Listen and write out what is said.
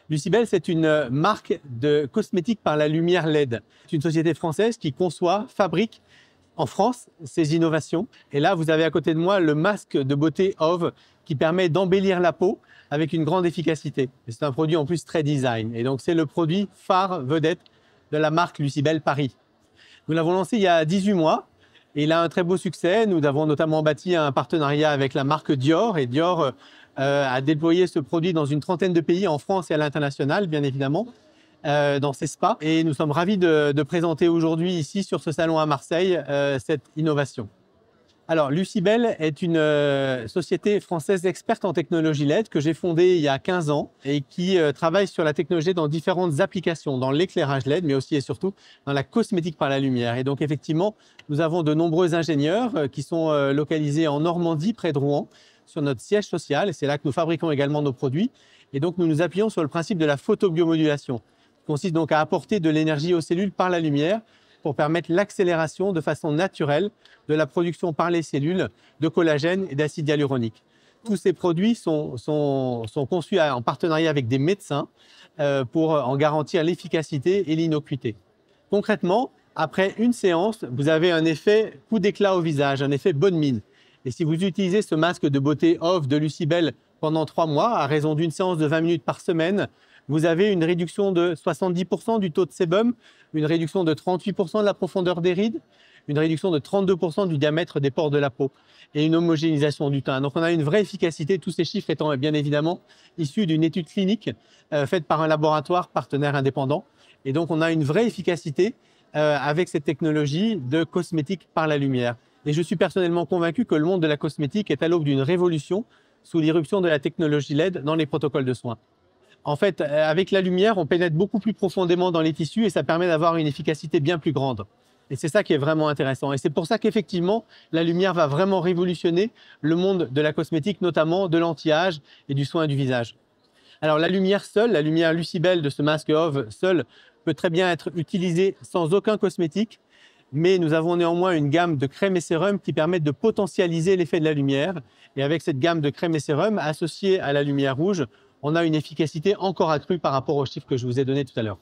Lucibel, c'est une marque de cosmétiques par la lumière LED. C'est une société française qui conçoit, fabrique en France ces innovations. Et là, vous avez à côté de moi le masque de beauté OV qui permet d'embellir la peau avec une grande efficacité. C'est un produit en plus très design. Et donc, c'est le produit phare vedette de la marque Lucibel Paris. Nous l'avons lancé il y a 18 mois. Et il a un très beau succès. Nous avons notamment bâti un partenariat avec la marque Dior. Et Dior a déployé ce produit dans une trentaine de pays, en France et à l'international, bien évidemment, dans ces spas. Et nous sommes ravis de présenter aujourd'hui, ici, sur ce salon à Marseille, cette innovation. Alors, Lucibel est une société française experte en technologie LED que j'ai fondée il y a 15 ans et qui travaille sur la technologie dans différentes applications, dans l'éclairage LED, mais aussi et surtout dans la cosmétique par la lumière. Et donc, effectivement, nous avons de nombreux ingénieurs qui sont localisés en Normandie, près de Rouen, sur notre siège social. Et c'est là que nous fabriquons également nos produits. Et donc, nous nous appuyons sur le principe de la photobiomodulation, qui consiste donc à apporter de l'énergie aux cellules par la lumière, pour permettre l'accélération de façon naturelle de la production par les cellules de collagène et d'acide hyaluronique. Tous ces produits sont conçus en partenariat avec des médecins pour en garantir l'efficacité et l'innocuité. Concrètement, après une séance, vous avez un effet coup d'éclat au visage, un effet bonne mine. Et si vous utilisez ce masque de beauté OV de Lucibel pendant 3 mois, à raison d'une séance de 20 minutes par semaine, vous avez une réduction de 70% du taux de sébum, une réduction de 38% de la profondeur des rides, une réduction de 32% du diamètre des pores de la peau et une homogénéisation du teint. Donc on a une vraie efficacité, tous ces chiffres étant bien évidemment issus d'une étude clinique faite par un laboratoire partenaire indépendant. Et donc on a une vraie efficacité avec cette technologie de cosmétique par la lumière. Et je suis personnellement convaincu que le monde de la cosmétique est à l'aube d'une révolution sous l'irruption de la technologie LED dans les protocoles de soins. En fait, avec la lumière, on pénètre beaucoup plus profondément dans les tissus et ça permet d'avoir une efficacité bien plus grande. Et c'est ça qui est vraiment intéressant. Et c'est pour ça qu'effectivement, la lumière va vraiment révolutionner le monde de la cosmétique, notamment de l'anti-âge et du soin du visage. Alors la lumière seule, la lumière Lucibel de ce masque OV seul, peut très bien être utilisée sans aucun cosmétique, mais nous avons néanmoins une gamme de crèmes et sérums qui permettent de potentialiser l'effet de la lumière. Et avec cette gamme de crèmes et sérums associée à la lumière rouge, on a une efficacité encore accrue par rapport aux chiffres que je vous ai donnés tout à l'heure.